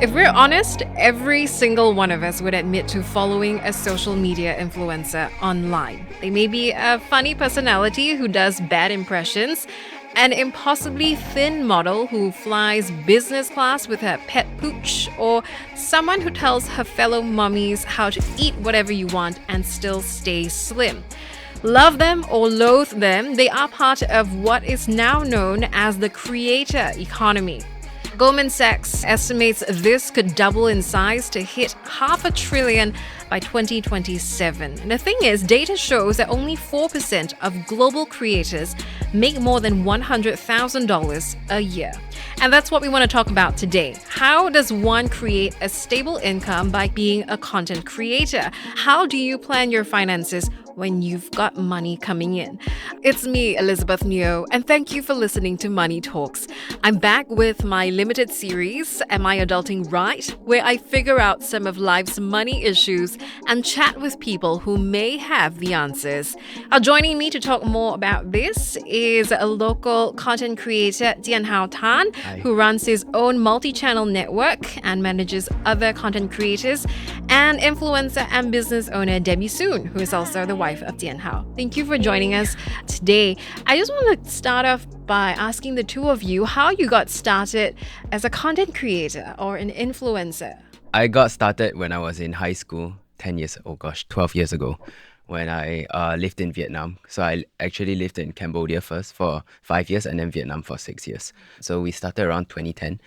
If we're honest, every single one of us would admit to following a social media influencer online. They may be a funny personality who does bad impressions, an impossibly thin model who flies business class with her pet pooch, or someone who tells her fellow mummies how to eat whatever you want and still stay slim. Love them or loathe them, they are part of what is now known as the creator economy. Goldman Sachs estimates this could double in size to hit $500 billion by 2027. And the thing is, data shows that only 4% of global creators make more than $100,000 a year. And that's what we want to talk about today. How does one create a stable income by being a content creator? How do you plan your finances when you've got money coming in? It's me, Elizabeth Neo, and thank you for listening to Money Talks. I'm back with my limited series, Am I Adulting Right?, where I figure out some of life's money issues and chat with people who may have the answers. Joining me to talk more about this is a local content creator, Jianhao Tan, who runs his own multi-channel network and manages other content creators, and influencer and business owner Debbie Soon, who is also the wife of Jianhao. Thank you for joining us today. I just want to start off by asking the two of you how you got started as a content creator or an influencer. I got started when I was in high school 12 years ago, when I lived in Vietnam. So I actually lived in Cambodia first for 5 years and then Vietnam for 6 years. So we started around 2010.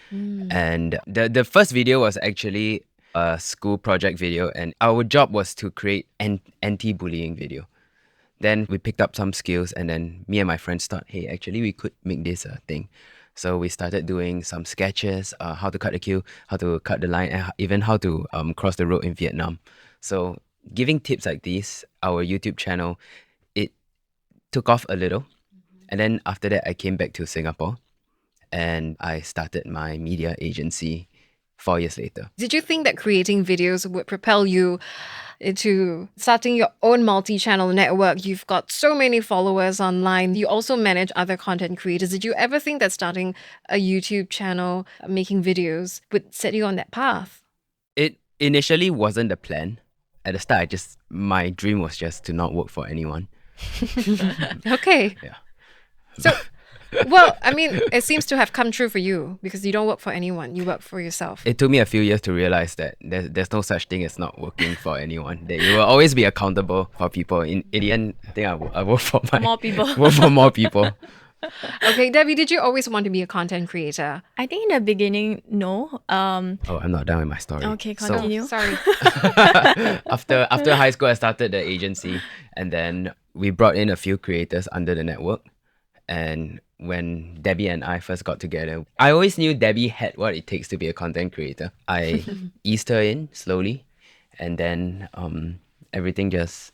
And the first video was actually a school project video, and our job was to create an anti-bullying video. Then we picked up some skills, and then me and my friends thought, hey, actually we could make this a thing. So we started doing some sketches, how to cut the queue, how to cut the line, and even how to cross the road in Vietnam. So giving tips like these, our YouTube channel, it took off a little. And then after that, I came back to Singapore and I started my media agency 4 years later. Did you think that creating videos would propel you into starting your own multi-channel network? You've got so many followers online. You also manage other content creators. Did you ever think that starting a YouTube channel, making videos, would set you on that path? It initially wasn't the plan. At the start, my dream was just to not work for anyone. Okay. Yeah. So, well, I mean, it seems to have come true for you because you don't work for anyone. You work for yourself. It took me a few years to realize that there's no such thing as not working for anyone. That you will always be accountable for people. In the end, I think I work for More people. work for more people. Okay, Debbie, did you always want to be a content creator? I think in the beginning, no. Oh, I'm not done with my story. Okay, So, continue. Sorry. after high school, I started the agency, and then we brought in a few creators under the network. And when Debbie and I first got together, I always knew Debbie had what it takes to be a content creator. I eased her in slowly, and then everything just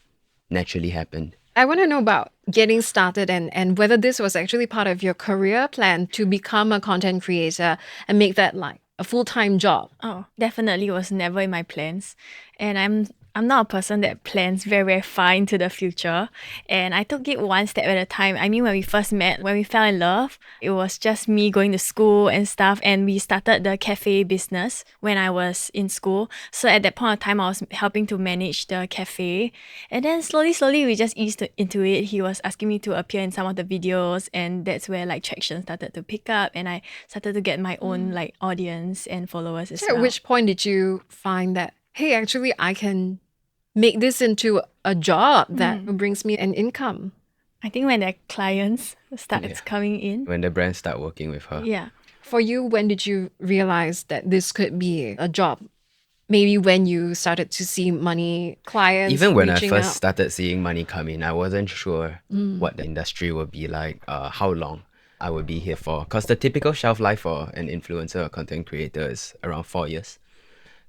naturally happened. I want to know about getting started and whether this was actually part of your career plan to become a content creator and make that like a full-time job. Oh, definitely was never in my plans. And I'm not a person that plans very, very far into the future. And I took it one step at a time. I mean, when we first met, when we fell in love, it was just me going to school and stuff. And we started the cafe business when I was in school. So at that point of time, I was helping to manage the cafe. And then slowly, we just eased into it. He was asking me to appear in some of the videos. And that's where like traction started to pick up. And I started to get my own like audience and followers as So well. at which point did you find that, hey, actually, I can make this into a job that brings me an income? I think when the clients starts coming in. When the brands start working with her. Yeah. For you, when did you realize that this could be a job? Maybe when you started to see money, clients Even when I reaching first out? started seeing money come in, I wasn't sure what the industry would be like, how long I would be here for. Because the typical shelf life for an influencer or content creator is around 4 years.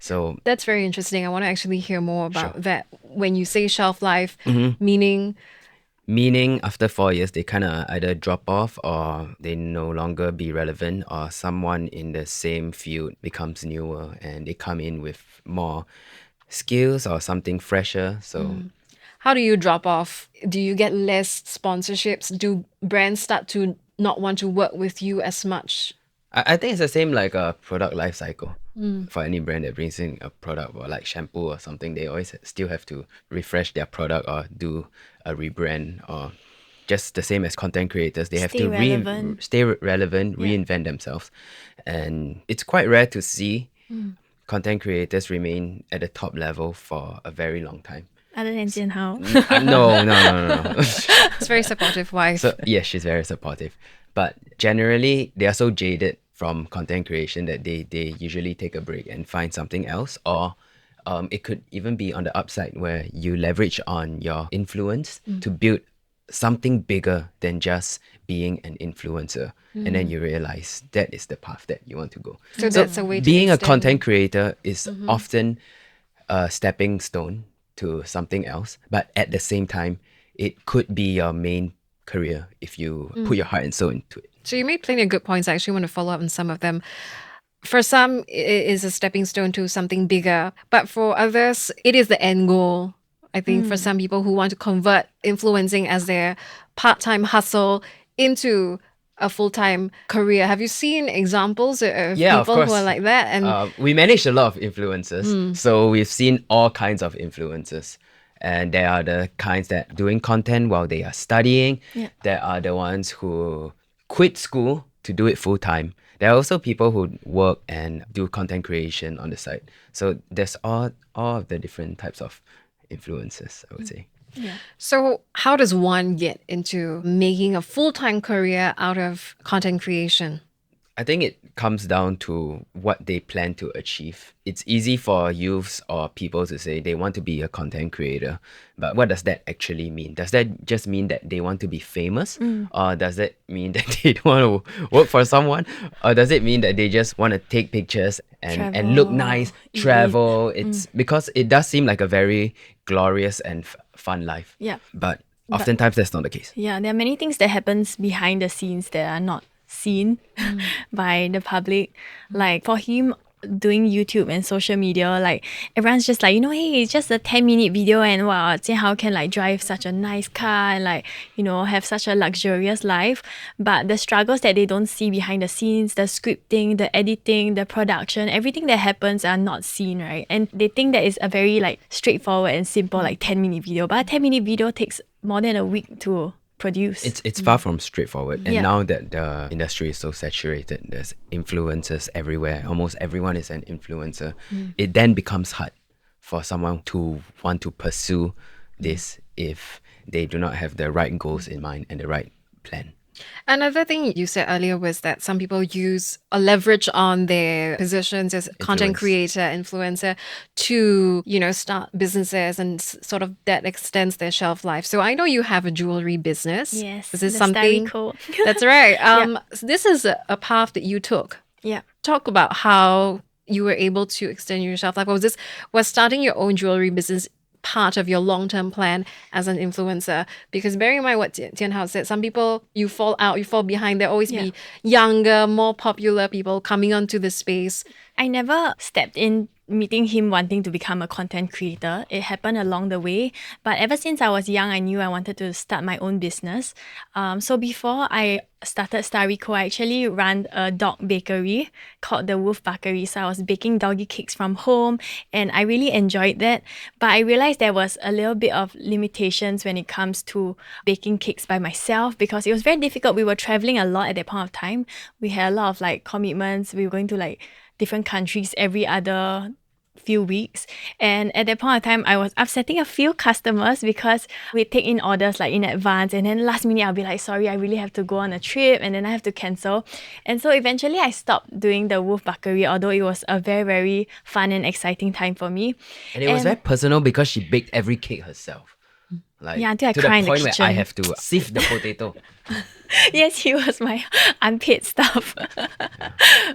So That's very interesting. I want to actually hear more about Sure. that. When you say shelf life, meaning after 4 years, they kind of either drop off or they no longer be relevant, or someone in the same field becomes newer and they come in with more skills or something fresher. So how do you drop off? Do you get less sponsorships? Do brands start to not want to work with you as much? I think it's the same like a product life cycle. For any brand that brings in a product or like shampoo or something, they always still have to refresh their product or do a rebrand, or just the same as content creators. They have Stay to relevant. stay relevant, Yeah. reinvent themselves. And it's quite rare to see content creators remain at the top level for a very long time. Other than Jianhao. No. It's very supportive wife. So yeah, she's very supportive. But generally, they are so jaded from content creation that they usually take a break and find something else. Or it could even be on the upside where you leverage on your influence to build something bigger than just being an influencer. And then you realize that is the path that you want to go. So that's a way to being a extend- content creator is often a stepping stone to something else, but at the same time, it could be your main career if you put your heart and soul into it. So you made plenty of good points. I actually want to follow up on some of them. For some, it is a stepping stone to something bigger, but for others, it is the end goal. I think for some people who want to convert influencing as their part-time hustle into a full-time career. Have you seen examples of Yeah, of people who course. are like that? And We manage a lot of influencers, so we've seen all kinds of influencers. And there are the kinds that doing content while they are studying. Yeah. There are the ones who quit school to do it full time. There are also people who work and do content creation on the side. So there's all of the different types of influencers, I would say. so how does one get into making a full-time career out of content creation? I think it comes down to what they plan to achieve. It's easy for youths or people to say they want to be a content creator, but what does that actually mean? Does that just mean that they want to be famous? Or does that mean that they don't want to work for someone? Or does it mean that they just want to take pictures and look Travel, nice, eat. travel? It's because it does seem like a very glorious and fun life. Yeah. But oftentimes that's not the case. Yeah, there are many things that happens behind the scenes that are not seen by the public. Like for him, doing YouTube and social media, like everyone's just like, hey, it's just a 10-minute video and wow, Jianhao can like drive such a nice car and like, have such a luxurious life. But the struggles that they don't see behind the scenes, the scripting, the editing, the production, everything that happens are not seen, right? And they think that is a very like straightforward and simple like 10-minute video. But a 10-minute video takes more than a week to produce. It's far from straightforward. And Yeah. now that the industry is so saturated, there's influencers everywhere. Almost everyone is an influencer. It then becomes hard for someone to want to pursue this if they do not have the right goals in mind and the right plan. Another thing you said earlier was that some people use a leverage on their positions as content Influence. creator, influencer to, start businesses and sort of that extends their shelf life. So I know you have a jewelry business. Yes, Is this the something? Starry Code. That's right. So this is a path that you took. Yeah. Talk about how you were able to extend your shelf life. Was starting your own jewelry business part of your long-term plan as an influencer? Because bearing in mind what Jianhao said, some people, you fall behind. There always be younger, more popular people coming onto the space. I never stepped in meeting him wanting to become a content creator. It happened along the way. But ever since I was young, I knew I wanted to start my own business. So before I started Starry Co, I actually ran a dog bakery called the Wolf Bakery. So I was baking doggy cakes from home and I really enjoyed that. But I realized there was a little bit of limitations when it comes to baking cakes by myself because it was very difficult. We were traveling a lot at that point of time. We had a lot of like commitments. We were going to like different countries every other few weeks, and at that point of time I was upsetting a few customers because we take in orders like in advance and then last minute I'll be like, sorry, I really have to go on a trip, and then I have to cancel. And so eventually I stopped doing the Wolf Bakery, although it was a very, very fun and exciting time for me. And it was very personal because she baked every cake herself. Like, Yeah, until I to cry in the the point where I kitchen. have to sieve the potato. Yes, he was my unpaid staff.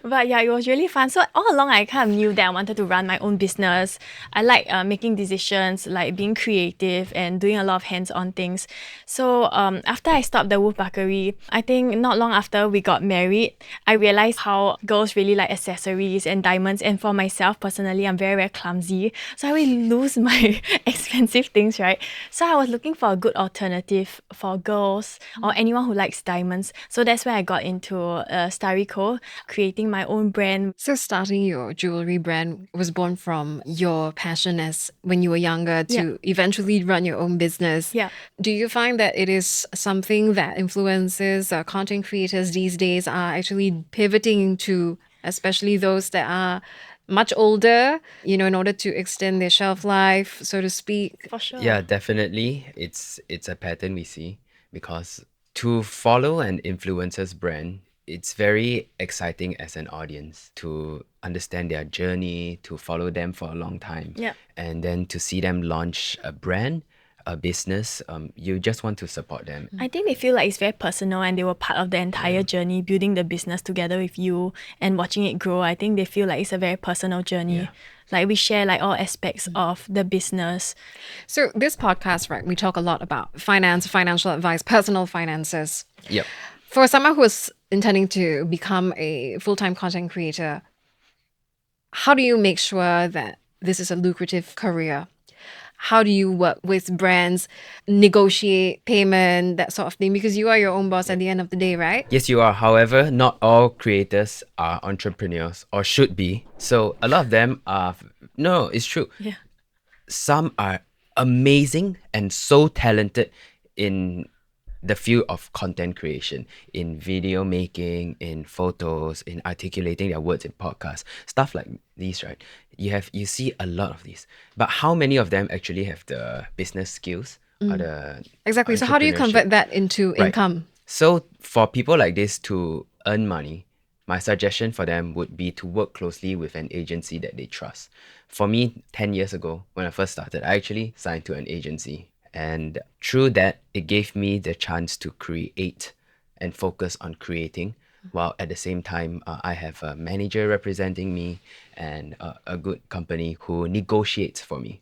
But yeah, it was really fun. So all along, I kind of knew that I wanted to run my own business. I like making decisions, like being creative and doing a lot of hands-on things. So after I stopped the Wolf Bakery, I think not long after we got married, I realized how girls really like accessories and diamonds. And for myself personally, I'm very, very clumsy. So I really lose my expensive things, right? So I was looking for a good alternative for girls or anyone who likes diamonds. So that's where I got into Starry.co, creating my own brand. So starting your jewelry brand was born from your passion as when you were younger to eventually run your own business. Yeah. Do you find that it is something that influencers, content creators these days are actually pivoting to, especially those that are much older, in order to extend their shelf life, so to speak? For sure. Yeah, definitely. It's a pattern we see because to follow an influencer's brand, it's very exciting as an audience to understand their journey, to follow them for a long time. Yeah. And then to see them launch a brand, a business, you just want to support them. I think they feel like it's very personal and they were part of the entire journey, building the business together with you and watching it grow. I think they feel like it's a very personal journey. Yeah. Like we share like all aspects of the business. So this podcast, right, we talk a lot about finance, financial advice, personal finances. Yep. For someone who is intending to become a full-time content creator, how do you make sure that this is a lucrative career? How do you work with brands, negotiate payment, that sort of thing? Because you are your own boss at the end of the day, right? Yes, you are. However, not all creators are entrepreneurs or should be. So a lot of them are. No, it's true. Yeah. Some are amazing and so talented in the field of content creation, in video making, in photos, in articulating their words in podcasts, stuff like these, right? You see a lot of these, but how many of them actually have the business skills or the Exactly. So how do you entrepreneurship? convert that into Right. income? So for people like this to earn money, my suggestion for them would be to work closely with an agency that they trust. For me, 10 years ago, when I first started, I actually signed to an agency. And through that, it gave me the chance to create and focus on creating, while at the same time, I have a manager representing me and a good company who negotiates for me.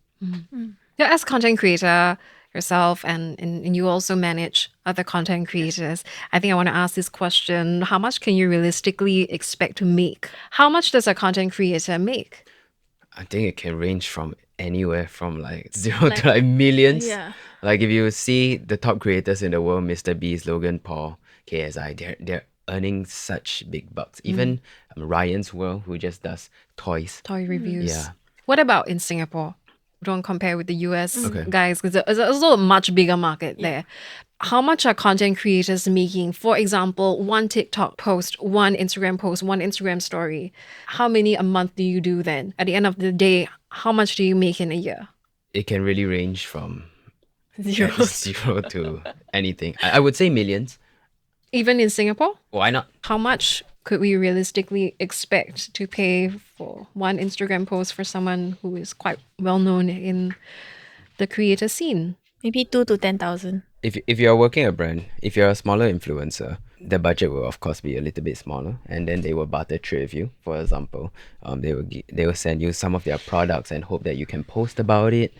Yeah, as content creator yourself, and you also manage other content creators, I think I want to ask this question. How much can you realistically expect to make? How much does a content creator make? I think it can range from anywhere from like zero to like millions. Yeah. Like if you see the top creators in the world, Mr. Beast, Logan Paul, KSI, they're earning such big bucks. Even Ryan's World, who just does toys. Toy reviews. Yeah. What about in Singapore? Don't compare with the US Okay. guys, because there's also a much bigger market there. How much are content creators making? For example, one TikTok post, one Instagram post, one Instagram story. How many a month do you do then? At the end of the day, how much do you make in a year? It can really range from Zero. zero to anything. I would say millions. Even in Singapore? Why not? How much could we realistically expect to pay for one Instagram post for someone who is quite well known in the creator scene? Maybe 2 to 10,000. If you're working a brand, if you're a smaller influencer, the budget will of course be a little bit smaller, and then they will barter trade with you. For example, they will send you some of their products and hope that you can post about it.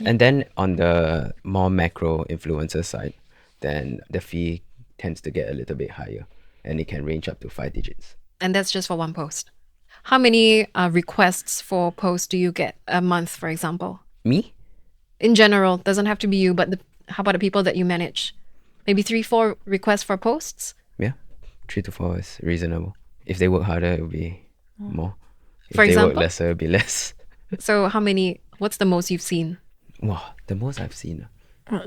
And then on the more macro influencer side, then the fee tends to get a little bit higher, and it can range up to 5 digits. And that's just for one post. How many requests for posts do you get a month, for example? Me? In general, doesn't have to be you, but how about the people that you manage? Maybe 3-4 requests for posts? Yeah, 3 to 4 is reasonable. If they work harder, it will be more. If For they example? work lesser, it'll be less. So how many, what's the most you've seen? Wow, the most I've seen.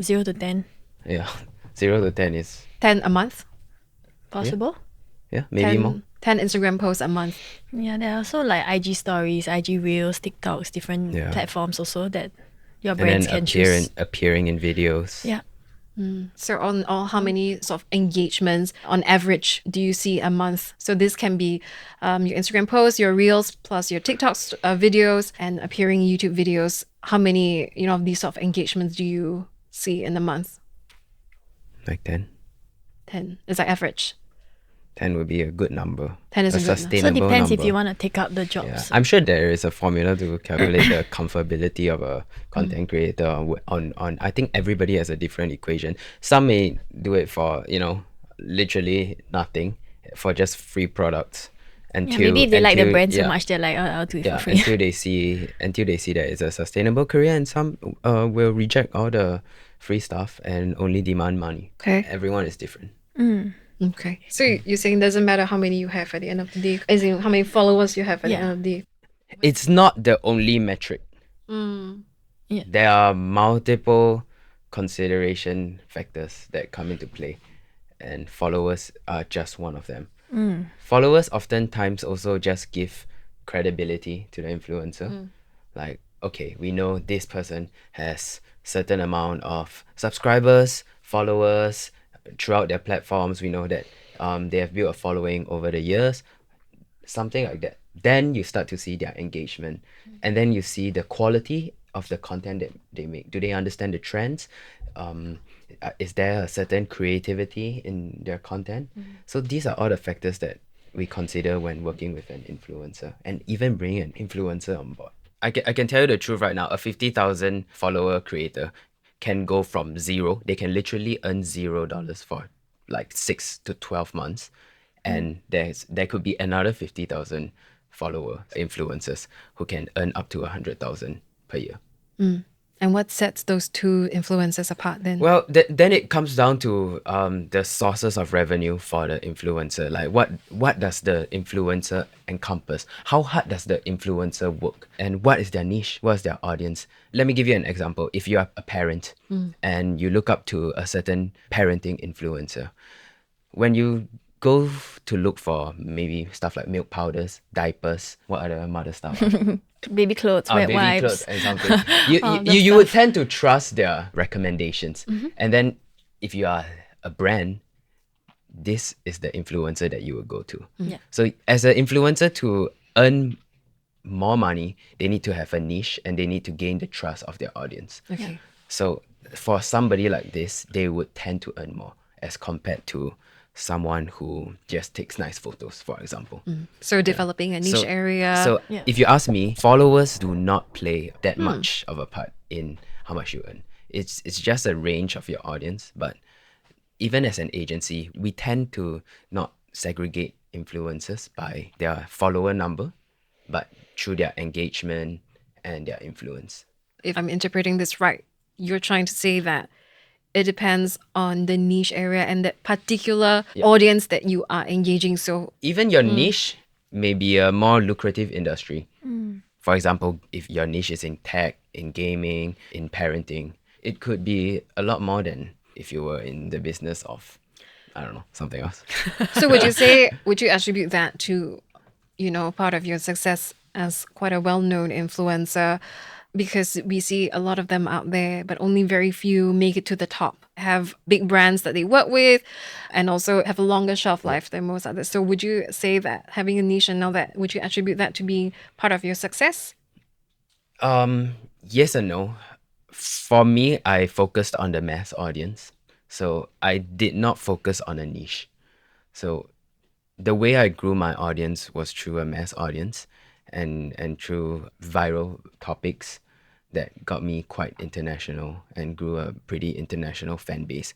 0 to 10. Yeah, 0 to 10 is 10 a month? Possible? maybe 10, more. 10 Instagram posts a month. Yeah, there are also like IG stories, IG Reels, TikToks, different Yeah. platforms also that your And brands then can choose. appearing in videos. Yeah. So on how many sort of engagements on average do you see a month? So this can be your Instagram posts, your Reels, plus your TikToks videos and appearing YouTube videos. How many, of these sort of engagements do you see in a month? Like 10. 10 is like average. 10 would be a good number. 10 is a good number. So So sustainable it depends number. if you want to take up the Yeah. jobs. I'm sure there is a formula to calculate the comfortability of a content creator on I think everybody has a different equation. Some may do it for, literally nothing, for just free products. Yeah, Until, maybe if they like the until- brand so yeah, much, they're like, oh, I'll do it yeah, for free. until they see that it's a sustainable career, and some will reject all the free stuff and only demand money. Okay. Everyone is different. Okay. So you're saying it doesn't matter how many you have at the end of the day, as in how many followers you have at the Yeah. end of the day. It's not the only metric. Yeah. There are multiple consideration factors that come into play, and followers are just one of them. Followers oftentimes also just give credibility to the influencer. Like, okay, we know this person has certain amount of subscribers, followers throughout their platforms. We know that they have built a following over the years, something like that. Then you start to see their engagement, and then you see the quality of the content that they make. Do they understand the trends? Is there a certain creativity in their content? So these are all the factors that we consider when working with an influencer, and even bringing an influencer on board. I can tell you the truth right now. A 50,000 follower creator can go from zero. They can literally earn $0 for like 6 to 12 months, and there could be another 50,000 follower influencers who can earn up to 100,000 per year. And what sets those two influencers apart then? Well, then it comes down to the sources of revenue for the influencer. Like what does the influencer encompass? How hard does the influencer work? And what is their niche? What is their audience? Let me give you an example. If you are a parent and you look up to a certain parenting influencer, when you go to look for maybe stuff like milk powders, diapers, what other mother stuff? Baby clothes, wet Baby wipes. clothes and something. You, All you, the you would stuff. tend to trust their recommendations. And then if you are a brand, this is the influencer that you will go to. Yeah. So as an influencer, to earn more money, they need to have a niche and they need to gain the trust of their audience. Okay. So for somebody like this, they would tend to earn more as compared to someone who just takes nice photos, for example. So developing a niche area. So Yeah. if you ask me, followers do not play that much of a part in how much you earn. It's just a range of your audience, but even as an agency, we tend to not segregate influencers by their follower number, but through their engagement and their influence. If I'm interpreting this right, you're trying to say that it depends on the niche area and the particular audience that you are engaging. So Even your niche may be a more lucrative industry. For example, if your niche is in tech, in gaming, in parenting, it could be a lot more than if you were in the business of, I don't know, something else. So would you attribute that to, part of your success as quite a well-known influencer? Because we see a lot of them out there, but only very few make it to the top, have big brands that they work with, and also have a longer shelf life than most others. So would you say that having a niche and all that, would you attribute that to be part of your success? Yes and no. For me, I focused on the mass audience. So I did not focus on a niche. So the way I grew my audience was through a mass audience and through viral topics that got me quite international and grew a pretty international fan base.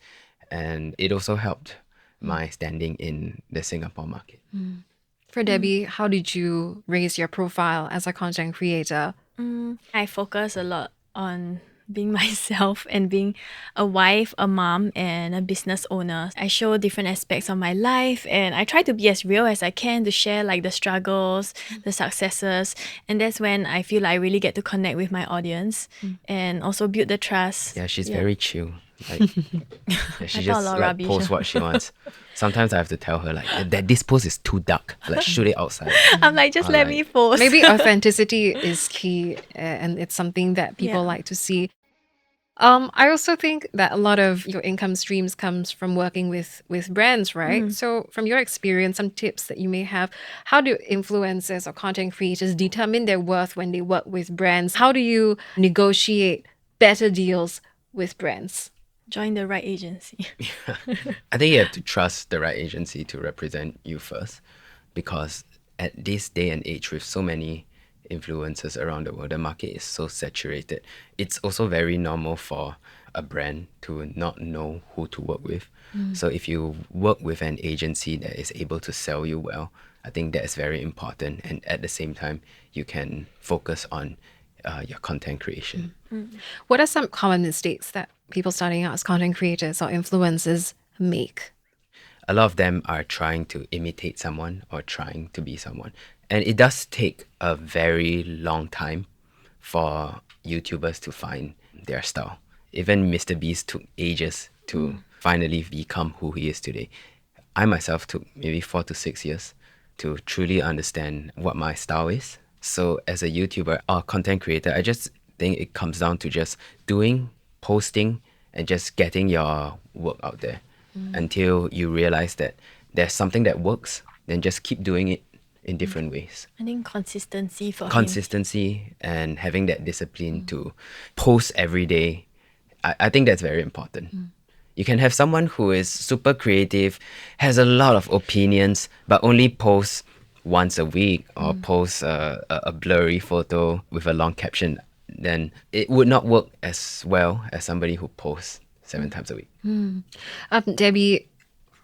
And it also helped my standing in the Singapore market. For Debbie, how did you raise your profile as a content creator? I focus a lot on being myself and being a wife, a mom, and a business owner. I show different aspects of my life and I try to be as real as I can to share like the struggles, the successes. And that's when I feel I really get to connect with my audience and also build the trust. Yeah, she's very chill. Like, she I just talk a lot of like rubbish. posts what she wants. Sometimes I have to tell her like that this post is too dark. Like shoot it outside. I'm like, just let like- me post. Maybe authenticity is key, and it's something that people Yeah. like to see. I also think that a lot of your income streams comes from working with brands, right? So from your experience, some tips that you may have, how do influencers or content creators determine their worth when they work with brands? How do you negotiate better deals with brands? Join the right agency. I think you have to trust the right agency to represent you first, because at this day and age with so many influencers around the world, the market is so saturated. It's also very normal for a brand to not know who to work with. So if you work with an agency that is able to sell you well, I think that is very important. And at the same time, you can focus on your content creation. What are some common mistakes that people starting out as content creators or influencers make? a lot of them are trying to imitate someone or trying to be someone. And it does take a very long time for YouTubers to find their style. Even Mr. Beast took ages to finally become who he is today. I myself took maybe 4 to 6 years to truly understand what my style is. So as a YouTuber or content creator, I just think it comes down to just doing, posting, and just getting your work out there until you realize that there's something that works, then just keep doing it in different ways. I think consistency for him. Consistency and having that discipline to post every day, I think that's very important. You can have someone who is super creative, has a lot of opinions, but only posts once a week or posts a blurry photo with a long caption. Then it would not work as well as somebody who posts 7 times a week. Debbie,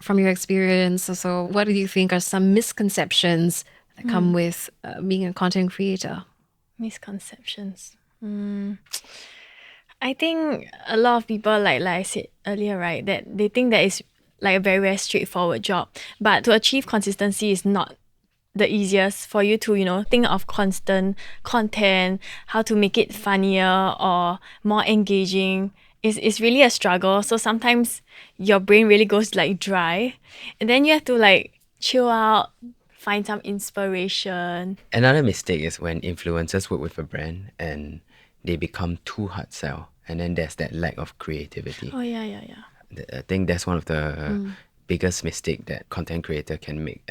from your experience, so what do you think are some misconceptions that come with being a content creator? Misconceptions. I think a lot of people, like I said earlier, right, that they think that it's like a very, very straightforward job. But to achieve consistency is not the easiest for you to, think of constant content, how to make it funnier or more engaging. It's really a struggle. So sometimes your brain really goes like dry. And then you have to like chill out, find some inspiration. Another mistake is when influencers work with a brand and they become too hard sell, and then there's that lack of creativity. Oh, yeah. I think that's one of the biggest mistake that content creator can make,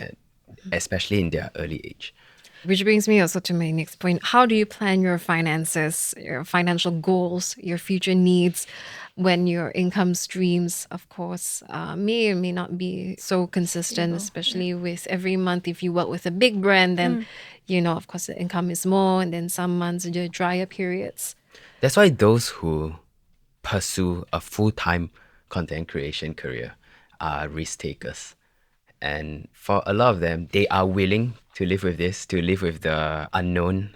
especially in their early age. Which brings me also to my next point. How do you plan your finances, your financial goals, your future needs when your income streams, of course, may or may not be so consistent, especially with every month. If you work with a big brand, then, of course, the income is more, and then some months there are drier periods. That's why those who pursue a full-time content creation career are risk takers. And for a lot of them, they are willing to live with this, to live with the unknown,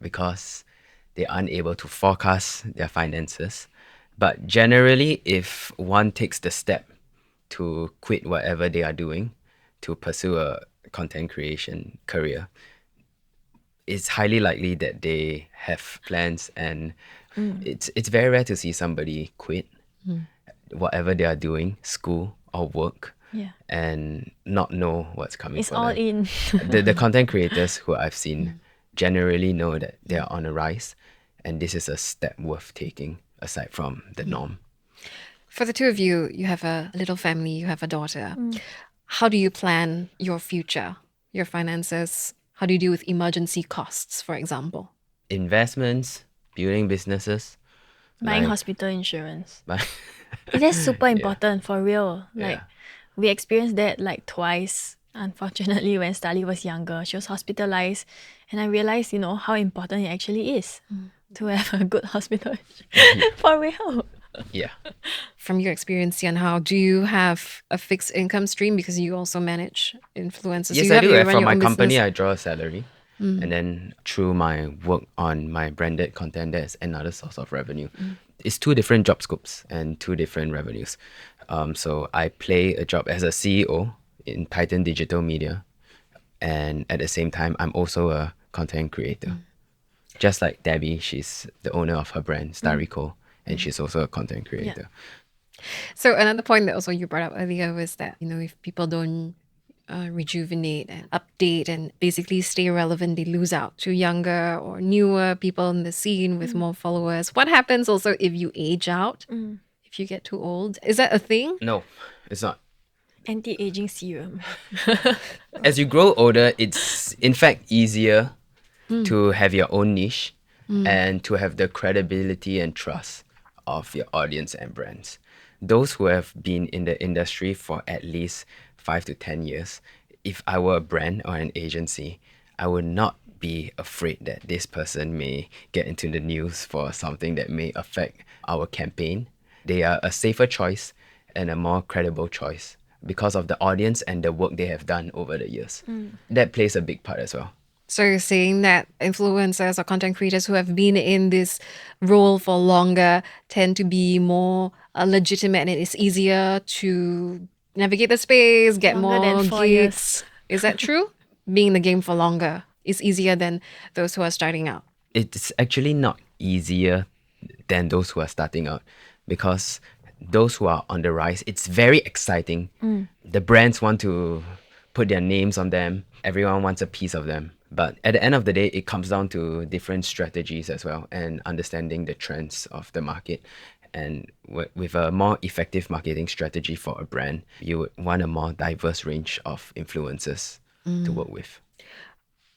because they are unable to forecast their finances. But generally, if one takes the step to quit whatever they are doing to pursue a content creation career, it's highly likely that they have plans, and it's very rare to see somebody quit whatever they are doing, school or work, and not know what's coming It's for all them. in. The content creators who I've seen generally know that they are on a rise, and this is a step worth taking aside from the norm. For the two of you, you have a little family, you have a daughter. How do you plan your future, your finances? How do you deal with emergency costs, for example? Investments, building businesses, Buying like- hospital insurance. but That's super important for real. Like Yeah. we experienced that like twice. Unfortunately, when Starly was younger, she was hospitalized, and I realized, how important it actually is to have a good hospital for real. yeah. From your experience, Jianhao, do you have a fixed income stream because you also manage influencers? Yes, you I do. you run From your my own company, business? I draw a salary. And then through my work on my branded content, there's another source of revenue. It's two different job scopes and two different revenues. So I play a job as a CEO in Titan Digital Media. And at the same time, I'm also a content creator. Just like Debbie, she's the owner of her brand, Starrico, and she's also a content creator. So another point that also you brought up earlier was that, if people don't rejuvenate and update and basically stay relevant, they lose out to younger or newer people in the scene with more followers. What happens also if you age out, if you get too old? Is that a thing? No, it's not. Anti-aging serum. As you grow older, it's in fact easier to have your own niche and to have the credibility and trust of your audience and brands. Those who have been in the industry for at least 5 to 10 years, if I were a brand or an agency, I would not be afraid that this person may get into the news for something that may affect our campaign. They are a safer choice and a more credible choice because of the audience and the work they have done over the years. That plays a big part as well. So you're saying that influencers or content creators who have been in this role for longer tend to be more legitimate, and it's easier to navigate the space, get Longer than more 4 gigs. years. Is that true? Being in the game for longer is easier than those who are starting out. It's actually not easier than those who are starting out, because those who are on the rise, it's very exciting. The brands want to put their names on them. Everyone wants a piece of them. But at the end of the day, it comes down to different strategies as well, and understanding the trends of the market. And with a more effective marketing strategy for a brand, you would want a more diverse range of influencers to work with.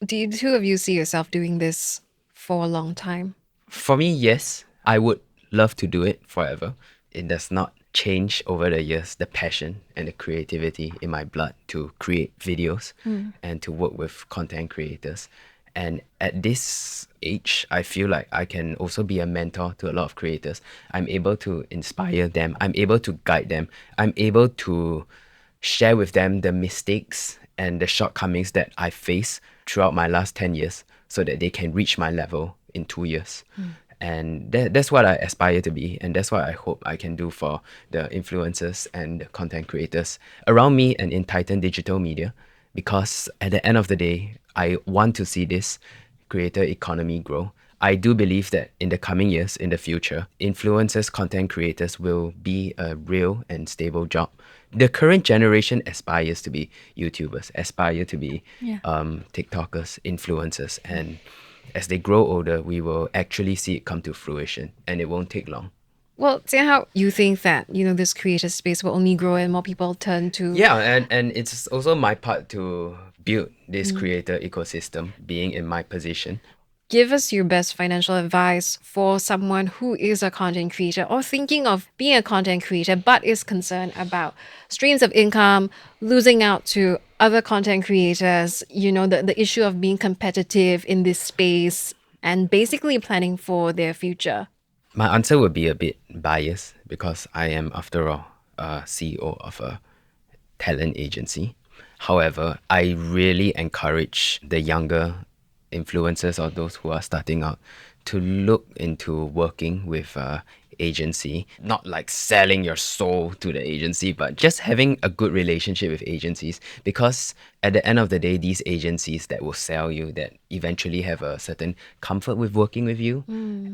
Do you two of you see yourself doing this for a long time? For me, yes, I would love to do it forever. It does not change over the years, the passion and the creativity in my blood to create videos and to work with content creators. And at this age, I feel like I can also be a mentor to a lot of creators. I'm able to inspire them. I'm able to guide them. I'm able to share with them the mistakes and the shortcomings that I face throughout my last 10 years so that they can reach my level in 2 years. And that's what I aspire to be. And that's what I hope I can do for the influencers and the content creators around me and in Titan Digital Media. Because at the end of the day, I want to see this creator economy grow. I do believe that in the coming years, in the future, influencers, content creators will be a real and stable job. The current generation aspires to be YouTubers, aspire to be TikTokers, influencers. And as they grow older, we will actually see it come to fruition, and it won't take long. Well, Jianhao, you think that, this creator space will only grow and more people turn to... Yeah, and it's also my part to build this creator ecosystem, being in my position. Give us your best financial advice for someone who is a content creator or thinking of being a content creator but is concerned about streams of income, losing out to other content creators, the issue of being competitive in this space, and basically planning for their future. My answer would be a bit biased because I am, after all, a CEO of a talent agency. However, I really encourage the younger influencers or those who are starting out to look into working with agency, not like selling your soul to the agency, but just having a good relationship with agencies, because at the end of the day, these agencies that will sell you, that eventually have a certain comfort with working with you,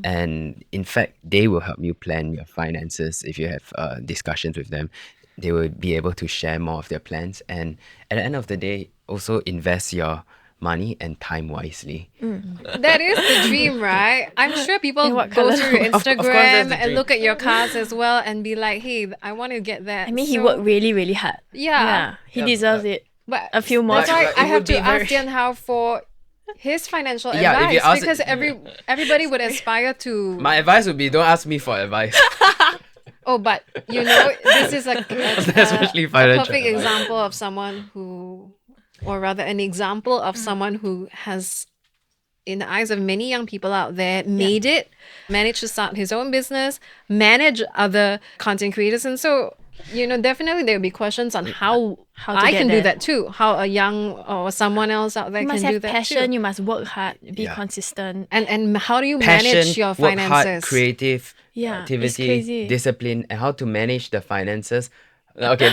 and in fact they will help you plan your finances. If you have discussions with them, they will be able to share more of their plans, and at the end of the day also invest your money and time wisely. That is the dream, right? I'm sure people In what go colour? through your Of course that's Instagram the and dream. look at your cars as well and be like, hey, I want to get that. I mean, he So- worked really, really hard. Yeah. He deserves it. But A few more. That's why But I it have would to be ask very- Jianhao for his financial Yeah, if you advice, ask- because everybody would aspire to... My advice would be, don't ask me for advice. Oh, but this is Especially a financial perfect advice. example of someone who, or rather an example of someone who has, in the eyes of many young people out there, made it, managed to start his own business, manage other content creators. And so, definitely there will be questions on how to I get can do there. that too, how a young or someone else out there You can must do have that passion. too. You must work hard. Be Yeah. consistent. And how do you Passion, manage your work hard, finances? creative Yeah, it's activity, crazy. discipline, and how to manage the finances. Okay,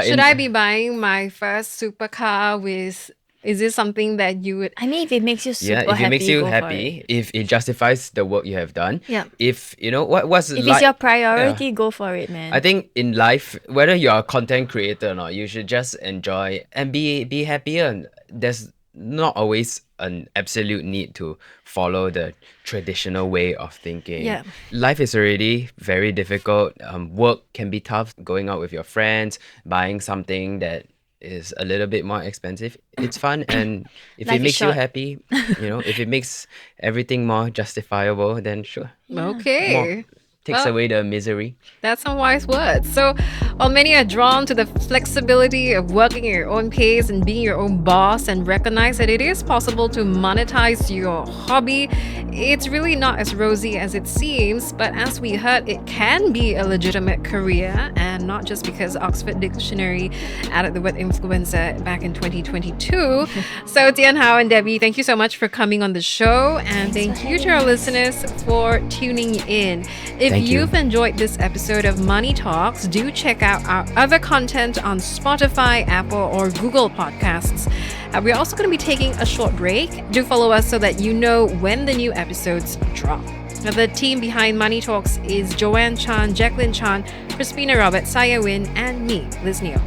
Should I be buying my first supercar with... Is this something that you would... I mean, if it makes you super Yeah, if happy, it makes you go for happy, it. if it justifies the work you have done, Yeah. if what's If like, it's your priority, go for it, man. I think in life, whether you're a content creator or not, you should just enjoy and be happier. There's not always an absolute need to follow the traditional way of thinking. Yeah. Life is already very difficult. Work can be tough. Going out with your friends, buying something that is a little bit more expensive. It's fun, and if Life it is makes you short. happy, if it makes everything more justifiable, then sure. Okay. More takes Well, away the misery. That's some wise words. So, while many are drawn to the flexibility of working at your own pace and being your own boss, and recognize that it is possible to monetize your hobby, it's really not as rosy as it seems. But as we heard, it can be a legitimate career, and not just because Oxford Dictionary added the word influencer back in 2022. So, Jianhao and Debbie, thank you so much for coming on the show, and thank you to our listeners for tuning in. If Thank you. you've enjoyed this episode of Money Talks, do check out our other content on Spotify, Apple, or Google Podcasts. We're also going to be taking a short break. Do follow us so that you know when the new episodes drop. Now, the team behind Money Talks is Joanne Chan, Jacqueline Chan, Crispina Roberts, Saya Win, and me, Liz Neo.